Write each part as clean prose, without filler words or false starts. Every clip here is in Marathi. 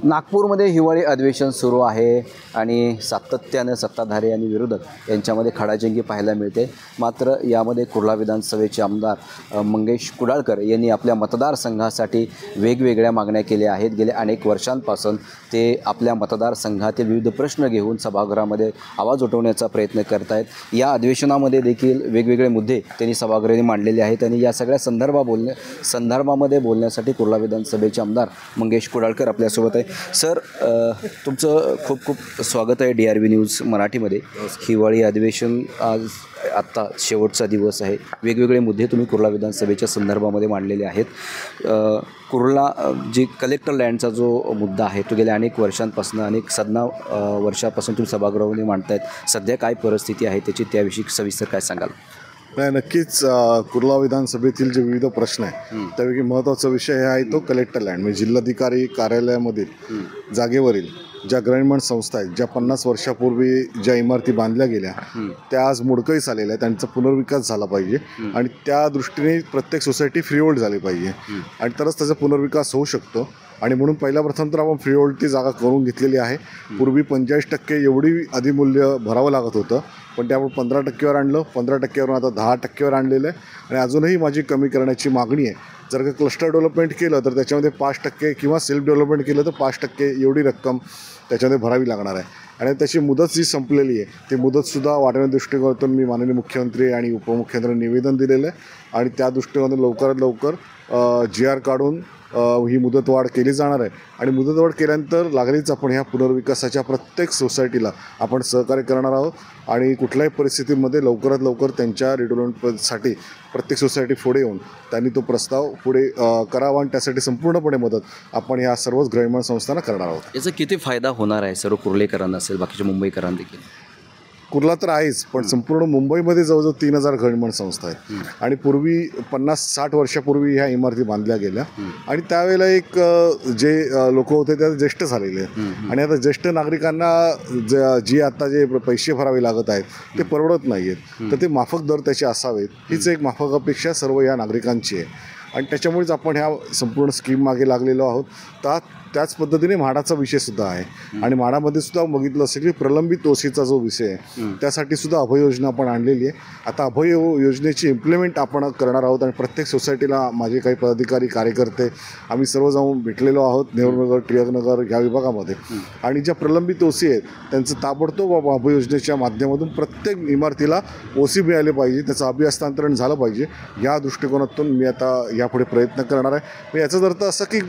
नागपूरमध्ये हिवाळी अधिवेशन सुरू आहे आणि सातत्यानं सत्ताधारी आणि विरोधक यांच्यामध्ये खडाजंगी पाहायला मिळते। मात्र यामध्ये कुर्ला विधानसभेचे आमदार मंगेश कुडाळकर यांनी आपल्या मतदारसंघासाठी वेगवेगळ्या मागण्या केल्या आहेत। गेल्या अनेक वर्षांपासून ते आपल्या मतदारसंघातील विविध प्रश्न घेऊन सभागृहामध्ये आवाज उठवण्याचा प्रयत्न करत आहेत। या अधिवेशनामध्ये देखील वेगवेगळे मुद्दे त्यांनी सभागृहाने मांडलेले आहेत आणि या सगळ्या संदर्भामध्ये बोलण्यासाठी कुर्ला विधानसभेचे आमदार मंगेश कुडाळकर आपल्यासोबत आहे। सर, तुमचं खूप खूप स्वागत आहे DRV न्यूज मराठीमध्ये। हिवाळी अधिवेशन आज आत्ता शेवटचा दिवस आहे। वेगवेगळे मुद्दे तुम्ही कुर्ला विधानसभेच्या संदर्भामध्ये मांडलेले आहेत। कुर्ला जी कलेक्टर लँडचा जो मुद्दा आहे तो गेल्या अनेक वर्षांपासून वर्षापासून तुम्ही सभागृहामध्ये मांडतायत। सध्या काय परिस्थिती आहे त्याची, त्याविषयी सविस्तर काय सांगाल? नाही, नक्कीच कुर्ला विधानसभेतील जे विविध प्रश्न आहेत त्यापैकी महत्त्वाचा विषय आहे तो कलेक्टर लँड, म्हणजे जिल्हाधिकारी कार्यालयामधील जागेवरील ज्या गृहनिर्माण संस्था आहेत, ज्या 50 वर्षापूर्वी ज्या इमारती बांधल्या गेल्या त्या आज मोडकळीस आलेल्या आहेत, त्यांचा पुनर्विकास झाला पाहिजे आणि त्या दृष्टीने प्रत्येक सोसायटी फ्रीहोल्ड झाली पाहिजे आणि तरच त्याचा पुनर्विकास होऊ शकतो। आणि म्हणून पहिल्या प्रथम तर आपण फ्रीहोल्ड ती जागा करून घेतलेली आहे। पूर्वी 45% एवढी अधिमूल्य भरावं लागत होतं, पण ते आपण 15%वर आणलं, 15%वरून आता 10%वर आणलेलं आहे आणि अजूनही माझी कमी करण्याची मागणी आहे। जर का क्लस्टर डेव्हलपमेंट केलं तर त्याच्यामध्ये 5% किंवा सेल्फ डेव्हलपमेंट केलं तर 5% एवढी रक्कम त्याच्यामध्ये भरावी लागणार आहे आणि त्याची मुदत जी संपलेली आहे ती मुदतसुद्धा वाढवण्याच्या दृष्टिकोनातून मी माननीय मुख्यमंत्री आणि उपमुख्यमंत्र्यांना निवेदन दिलेलं आहे आणि त्या दृष्टिकोनातून लवकरात लवकर GR काढून ही मुदतवाढ केली जाणार आहे आणि मुदतवाढ केल्यानंतर लागलीच आपण ह्या पुनर्विकासाच्या प्रत्येक सोसायटीला आपण सहकार्य करणार आहोत आणि कुठल्याही परिस्थितीमध्ये लवकरात लवकर त्यांच्या रिडेव्हलपमेंटसाठी प्रत्येक सोसायटी पुढे येऊन त्यांनी तो प्रस्ताव पुढे करावा आणि त्यासाठी संपूर्णपणे मदत आपण ह्या सर्वच गृहनिर्माण संस्थांना करणार आहोत। याचा किती फायदा होणार आहे सर्व कुर्लेकरांना असेल, बाकीच्या मुंबईकरांना देखील? कुर्ला तर आहेच, पण संपूर्ण मुंबईमध्ये जवळजवळ 3000 गृहनिर्माण संस्था आहेत आणि पूर्वी 50-60 वर्षापूर्वी ह्या इमारती बांधल्या गेल्या आणि त्यावेळेला एक जे लोक होते ते ज्येष्ठ झालेले आणि आता ज्येष्ठ नागरिकांना जी आता जे पैसे भरावे लागत आहेत ते परवडत नाही आहेत, तर ते माफक दर त्याचे असावेत हीच एक माफक अपेक्षा सर्व या नागरिकांची आहे आणि त्याच्यामुळेच आपण ह्या संपूर्ण स्कीम मागे लागलेलो आहोत। त्याच पद्धतीने म्हाडाचा विषयसुद्धा आहे आणि म्हाडामध्ये सुद्धा बघितलं असेल की प्रलंबित ओसीचा जो विषय आहे त्यासाठी सुद्धा अभय योजना आपण आणलेली आहे। आता अभय योजनेची इम्प्लिमेंट आपण करणार आहोत आणि प्रत्येक सोसायटीला माझे काही पदाधिकारी कार्यकर्ते आम्ही सर्व जाऊन भेटलेलो आहोत नेहरूनगर, टिळकनगर ह्या विभागामध्ये आणि ज्या प्रलंबित ओसी आहेत त्यांचं ताबडतोब अभय योजनेच्या माध्यमातून प्रत्येक इमारतीला OC मिळाले पाहिजे, त्याचं अभिहस्तांतरण झालं पाहिजे। या दृष्टिकोनातून मी आता यापुढे प्रयत्न करणार आहे। याचाच अर्थ असा की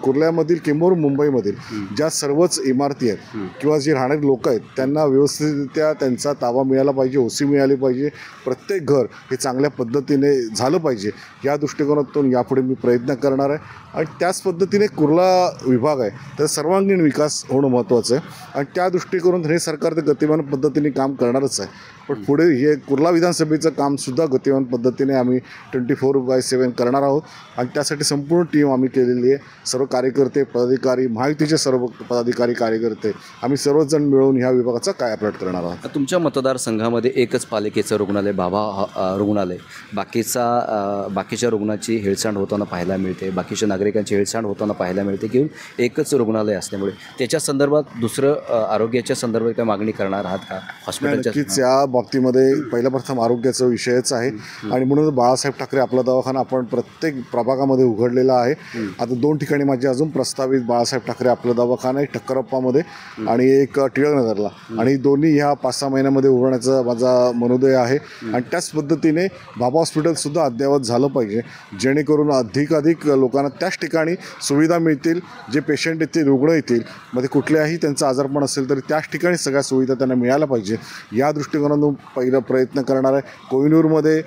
कुर्ल्यामधील किंवा मुंबईमधील ज्या सर्वच इमारती आहेत किंवा जे राहणारे लोक आहेत त्यांना व्यवस्थितरित्या त्यांचा ताबा मिळाला पाहिजे, OC मिळाली पाहिजे, प्रत्येक घर हे चांगल्या पद्धतीने झालं पाहिजे या दृष्टिकोनातून यापुढे मी प्रयत्न करणार आहे आणि त्याच पद्धतीने कुर्ला विभाग आहे त्याचा सर्वांगीण विकास होणं महत्त्वाचं आहे आणि त्या दृष्टिकोनातून हे सरकार तर गतिमान पद्धतीने काम करणारच आहे, पण पुढे हे कुर्ला विधानसभेचं कामसुद्धा गतिमान पद्धतीने आम्ही 24/7 करणार आहोत आणि त्यासाठी संपूर्ण टीम आम्ही केलेली आहे। सर्व कार्यकर्ते, पदाधिकारी, महायुतीचे सर्व पदाधिकारी, कार्यकर्ते आम्ही सर्वजण मिळून ह्या विभागाचा कायापालट करणार आहोत। तुमच्या मतदारसंघामध्ये एकच पालिकेचं रुग्णालय, बाबा रुग्णालय, बाकीच्या रुग्णाची हेळसांड होताना पाहायला मिळते, बाकीच्या नागरिकांची हेळसांड होताना पाहायला मिळते की एकच रुग्णालय असल्यामुळे त्याच्या संदर्भात दुसरं आरोग्याच्या संदर्भात काय मागणी करणार आहात का हॉस्पिटलच्या? नक्कीच या बाबतीमध्ये पहिला प्रथम आरोग्याचा विषयच आहे आणि म्हणून बाळासाहेब ठाकरे आपला दवाखाना आपण प्रत्येक प्रभागामध्ये उघडलेला आहे। आता 2 ठिकाणी माझे अजून प्रस्तावित बाळासाहेब ठाकरे आपला दवाखाना आहे, ठक्करप्पामध्ये आणि एक टिळकनगरला आणि दोन्ही ह्या 5-6 महिन्यामध्ये उघडण्याचा माझा मनोदय आहे आणि त्याच पद्धतीने बाबा हॉस्पिटलसुद्धा अद्ययावत झालं पाहिजे जेणेकरून अधिकाधिक लोकांना त्याच ठिकाणी सुविधा मिळतील, जे पेशंट येतील, रुग्ण येतील, मध्ये कुठल्याही त्यांचा आजारपण असेल तरी त्याच ठिकाणी सगळ्या सुविधा त्यांना मिळायला पाहिजे या दृष्टिकोनातून पहिला प्रयत्न करणार आहे। कोहिनूरमध्ये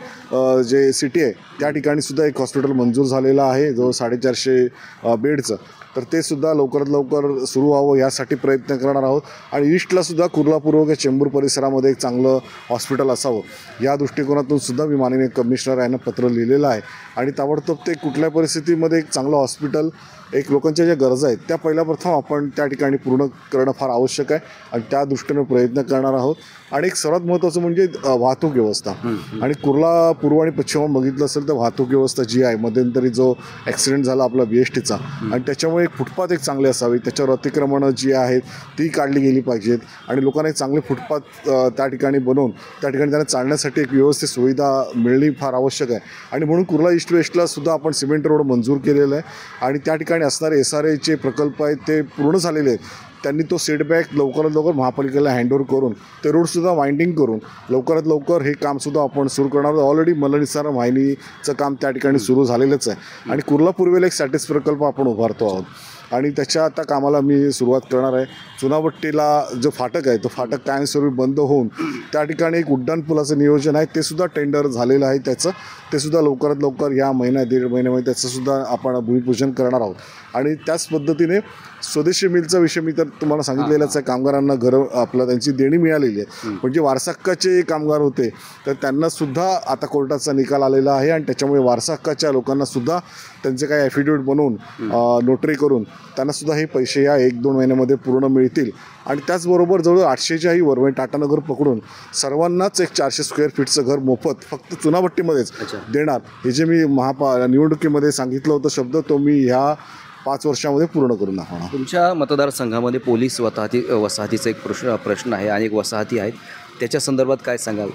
जे सिटी आहे त्या ठिकाणी सुद्धा एक हॉस्पिटल मंजूर झालेलं आहे जवळ 450 बेडचं, तर ते सुद्धा लवकरात लवकर सुरू व्हावं यासाठी प्रयत्न करणार आहोत आणि ईस्टला सुद्धा कुर्ला पूर्व किंवा चेंबूर परिसरामध्ये एक चांगलं हॉस्पिटल असावं या दृष्टिकोनातून सुद्धा मी माननीय कमिशनर यांना पत्र लिहिलेलं आहे आणि ताबडतोब ते कुठल्या परिस्थितीमध्ये एक चांगलं हॉस्पिटल एक लोकांच्या ज्या गरजा आहेत त्या पहिल्या प्रथम आपण त्या ठिकाणी पूर्ण करणं फार आवश्यक आहे आणि त्या दृष्टीने प्रयत्न करणार आहोत. आणि एक सर्वात महत्त्वाचं म्हणजे वाहतूक व्यवस्था. आणि कुर्ला पूर्व आणि पश्चिम बघितलं असेल तर वाहतूक व्यवस्था जी आहे, मध्यंतरी जो ॲक्सिडेंट झाला आपला BSTचा, आणि त्याच्यामुळे एक फुटपाथ एक चांगले असावे, त्याच्यावर अतिक्रमणं जी आहेत ती काढली गेली पाहिजेत आणि लोकांना एक चांगले फुटपाथ त्या ठिकाणी बनवून त्या ठिकाणी त्यांना चालण्यासाठी एक व्यवस्थित सुविधा मिळणे फार आवश्यक आहे. आणि म्हणून कुर्ला ईस्ट वेस्टला सुद्धा आपण सिमेंट रोड मंजूर केलेला आहे आणि त्या ठिकाणी असणारे SRAचे प्रकल्प आहेत ते पूर्ण झालेले आहेत. त्यांनी तो सेटबॅक लवकरात लवकर महापालिकेला हँडओव्हर करून ते रोडसुद्धा वाइंडिंग करून लवकरात लवकर हे कामसुद्धा आपण सुरू करणार आहोत. ऑलरेडी मलनिसार वाहिनीचं काम त्या ठिकाणी सुरू झालेलंच आहे आणि कुर्ला पूर्वेला एक सॅटिस प्रकल्प आपण उभारतो आहोत आणि त्याच्या आता कामाला मी सुरुवात करणार आहे. चुनाभट्टीला जो फाटक आहे तो फाटक कायमस्वरूपी बंद होऊन त्या ठिकाणी एक उड्डाण पुलाचं नियोजन आहे, ते सुद्धा टेंडर झालेलं आहे. त्याचं ते सुद्धा लवकरात लवकर या दीड महिन्यामध्ये त्याचंसुद्धा आपण भूमिपूजन करणार आहोत. आणि त्याच पद्धतीने स्वदेशी मिलचा विषय मी तर तुम्हाला सांगितलेलाच आहे. कामगारांना घरं आपलं त्यांची देणी मिळालेली आहे, पण जे वारसा हक्काचे कामगार होते तर त्यांनासुद्धा आता कोर्टाचा निकाल आलेला आहे आणि त्याच्यामुळे वारसा हक्काच्या लोकांनासुद्धा त्यांचे काही ॲफिडेविट बनवून नोटरी करून त्यांनासुद्धा हे पैसे या 1-2 महिन्यामध्ये पूर्ण मिळतील. आणि त्याचबरोबर जवळ 800च्याही वर म्हणजे टाटानगर पकडून सर्वांनाच एक 400 स्क्वेअर फीटचं घर मोफत फक्त चुनाभट्टीमध्येच देणार. हे जे मी निवडणुकीमध्ये सांगितलं होतं शब्द, तो मी ह्या 5 वर्षामध्ये पूर्ण करून दाखवणार. तुमच्या मतदारसंघामध्ये पोलीस वसाहतीचा एक प्रश्न आहे, अनेक वसाहती आहेत, त्याच्या संदर्भात काय सांगाल?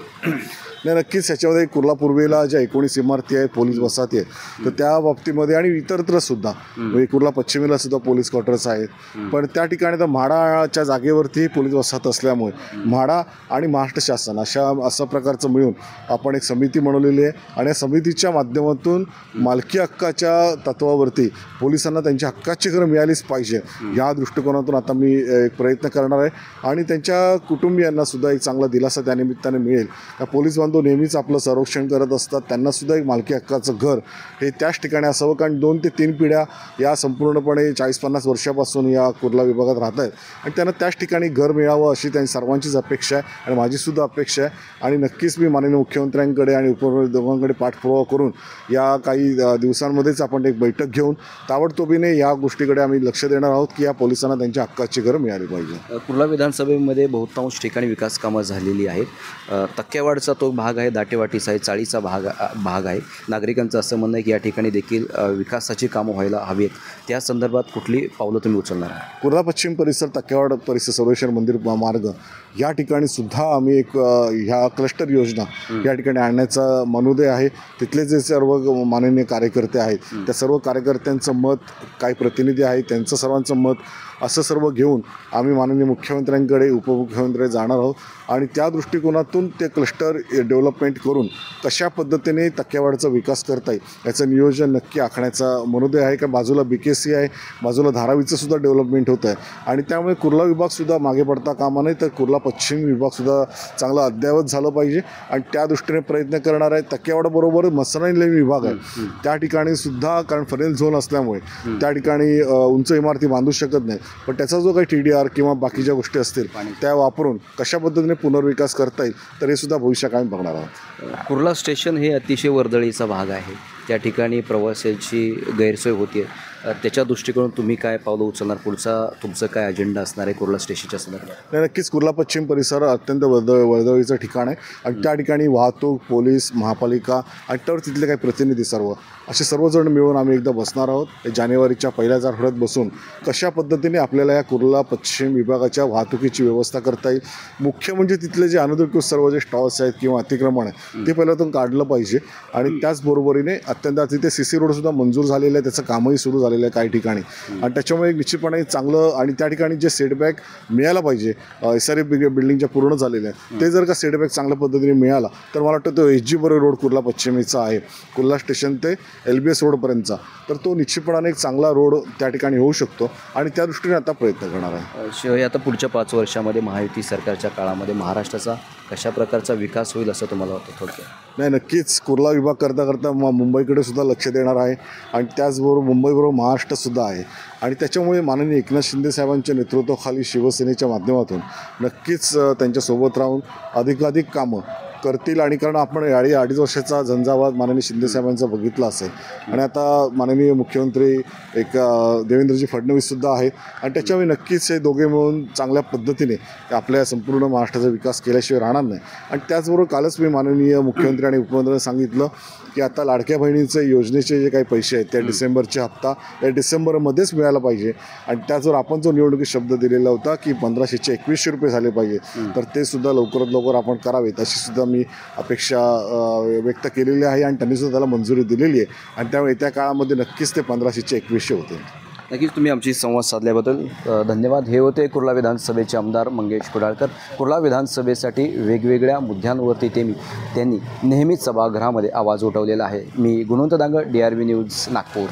नाही, नक्कीच ह्याच्यामध्ये कुर्ला पूर्वेला ज्या 19 इमारती आहेत पोलीस वसाहती आहेत तर त्या बाबतीमध्ये आणि इतरत्रसुद्धा म्हणजे कुर्ला पश्चिमेला सुद्धा पोलीस क्वार्टर्स आहेत. पण त्या ठिकाणी तर म्हाडाच्या जागेवरती पोलीस वसाहत असल्यामुळे म्हाडा आणि महाराष्ट्र शासन असं प्रकारचं मिळून आपण एक समिती बनवलेली आहे आणि या समितीच्या माध्यमातून मालकी हक्काच्या तत्वावरती पोलिसांना त्यांच्या हक्काची घरं मिळालीच पाहिजे या दृष्टिकोनातून आता मी एक प्रयत्न करणार आहे आणि त्यांच्या कुटुंबियांना सुद्धा एक चांगला दिलासा त्यानिमित्ताने मिळेल. या पोलीस बांधव नेहमीच आपलं संरक्षण करत असतात, त्यांनासुद्धा एक मालकी हक्काचं घर हे त्याच ठिकाणी असावं, कारण 2 ते 3 पिढ्या या संपूर्णपणे 40-50 वर्षापासून या कुर्ला विभागात राहत आहेत आणि त्यांना त्याच ठिकाणी घर मिळावं अशी त्यांची सर्वांचीच अपेक्षा आहे आणि माझीसुद्धा अपेक्षा आहे. आणि नक्कीच मी माननीय मुख्यमंत्र्यांकडे आणि उपमुख्यमंत्र्यांकडे पाठपुरावा करून या काही दिवसांमध्येच आपण एक बैठक घेऊन ताबडतोबीने या गोष्टीकडे आम्ही लक्ष देणार आहोत की या पोलिसांना त्यांच्या हक्काची घरं मिळाली पाहिजे. कुर्ला विधानसभेमध्ये बहुतांश ठिकाणी विकास कामं झालेली आहेत. टक्केवाढचा तो भाग आहे, दाटेवाटीचा आहे, चाळीचा भाग आहे. नागरिकांचं असं म्हणणं आहे की या ठिकाणी देखील विकासाची कामं व्हायला हवीत. त्या संदर्भात कुठली पावलं तुम्ही उचलणार आहात? कुर्ला पश्चिम परिसर, टक्केवाड परिसर, सर्वेश्वर मंदिर मार्ग या ठिकाणी सुद्धा आम्ही एक ह्या क्लस्टर योजना या ठिकाणी आणण्याचा मनोदय आहे. तिथले जे सर्व माननीय कार्यकर्ते आहेत त्या सर्व कार्यकर्त्यांचं मत, काही प्रतिनिधी आहेत त्यांचं सर्वांचं मत असं सर्व घेऊन आम्ही माननीय मुख्यमंत्र्यांकडे उपमुख्यमंत्री जाणार आहोत आणि त्या दृष्टिकोनातून ते क्लस्टर डेव्हलपमेंट करून कशा पद्धतीने टक्केवाडचा विकास करता येईल याचं नियोजन नक्की आखण्याचा मनोदय आहे. का बाजूला BKC आहे, बाजूला धारावीचं सुद्धा डेव्हलपमेंट होतं आहे आणि त्यामुळे कुर्ला विभागसुद्धा मागे पडता कामा नाही, तर कुर्ला पश्चिम विभागसुद्धा चांगला अद्ययावत झालं पाहिजे आणि त्या दृष्टीने प्रयत्न करणार आहे. टक्केवाडाबरोबर मसराणी लेन विभाग आहे त्या ठिकाणी सुद्धा, कारण फरेल झोन असल्यामुळे त्या ठिकाणी उंच इमारती बांधू शकत नाही, पण त्याचा जो काही TDR किंवा बाकीच्या गोष्टी असतील त्या वापरून कशा पद्धतीने पुनर्विकास करता येईल तर हे सुद्धा भविष्यात आम्ही बघणार आहोत. कुर्ला स्टेशन हे अतिशय वर्दळीचा भाग आहे, त्या ठिकाणी प्रवाशांची गैरसोय होते. त्याच्या दृष्टिकोनातून तुम्ही काय पावलं उचलणार? तुमचं काय अजेंडा असणार आहे कुर्ला स्टेशनच्या संदर्भात? नक्कीच कुर्ला पश्चिम परिसर अत्यंत वर्दळीचं ठिकाण आहे आणि त्या ठिकाणी वाहतूक, पोलीस, महापालिका आणि तर तिथले काही प्रतिनिधी असे सर्वजण मिळून आम्ही एकदा बसणार आहोत. जानेवारीच्या पहिल्याच आठवड्यात बसून कशा पद्धतीने आपल्याला या कुर्ला पश्चिम विभागाच्या वाहतुकीची व्यवस्था करता येईल. मुख्य म्हणजे तिथले जे अनधिकृत सर्व जे स्टॉल्स आहेत किंवा अतिक्रमण आहे ते पहिल्यातून काढलं पाहिजे आणि त्याचबरोबरीने अत्यंत तिथे CC रोडसुद्धा मंजूर झालेलं आहे, त्याचं कामही सुरू झालेलं आहे काही ठिकाणी आणि त्याच्यामुळे निश्चितपणे चांगलं आणि त्या ठिकाणी जे सेटबॅक मिळायला पाहिजे SRA बिल्डिंगच्या पूर्ण झालेल्या आहे ते जर का सेटबॅक चांगल्या पद्धतीने मिळाला तर मला वाटतं तो SG बरोबर रोड कुर्ला पश्चिमेचा आहे, कुर्ला स्टेशन ते LBS रोडपर्यंतचा, तर तो निश्चितपणाने एक चांगला रोड त्या ठिकाणी होऊ शकतो आणि त्या दृष्टीने आता प्रयत्न करणार आहे. आता पुढच्या 5 वर्षामध्ये महायुती सरकारच्या काळामध्ये महाराष्ट्राचा कशा प्रकारचा विकास होईल असं तुम्हाला वाटतं? थोडक्यात नाही, नक्कीच कुर्ला विभाग करता मुंबईकडे सुद्धा लक्ष देणार आहे आणि त्याचबरोबर मुंबईबरोबर महाराष्ट्रसुद्धा आहे आणि त्याच्यामुळे माननीय एकनाथ शिंदे साहेबांच्या नेतृत्वाखाली शिवसेनेच्या माध्यमातून नक्कीच त्यांच्यासोबत राहून अधिकाधिक कामं करतील. आणि कारण आपण यावेळी 2.5 वर्षाचा झंझावात माननीय शिंदेसाहेबांचा बघितला असेल आणि आता माननीय मुख्यमंत्री एक देवेंद्रजी फडणवीससुद्धा आहेत आणि त्याच्यामुळे नक्कीच हे दोघे मिळून चांगल्या पद्धतीने आपल्या संपूर्ण महाराष्ट्राचा विकास केल्याशिवाय राहणार नाही. आणि त्याचबरोबर कालच मी माननीय मुख्यमंत्री आणि उपमुख्यमंत्र्यांना सांगितलं की आता लाडक्या बहिणीचे योजनेचे जे काही पैसे आहेत त्या डिसेंबरचे हप्ता या डिसेंबरमध्येच मिळायला पाहिजे. आणि त्याचबरोबर आपण जो निवडणुकीत शब्द दिलेला होता की 1500चे 2100 रुपये झाले पाहिजे, तर ते सुद्धा लवकरात लवकर आपण करावेत अशी सुद्धा मी अपेक्षा व्यक्त केलेली आहे आणि त्यांनी सुद्धा त्याला मंजुरी दिलेली आहे. आणि त्यामुळे येत्या काळामध्ये नक्कीच ते 1500चे 2100 होते. नक्कीच तुम्ही आमची संवाद साधल्याबद्दल धन्यवाद. हे होते कुर्ला विधानसभेचे आमदार मंगेश कुडाळकर. कुर्ला विधानसभेसाठी वेगवेगळ्या मुद्द्यांवरती त्यांनी नेहमीच सभागृहामध्ये आवाज उठवलेला आहे. मी गुणवंत दांगड, DRV न्यूज, नागपूर.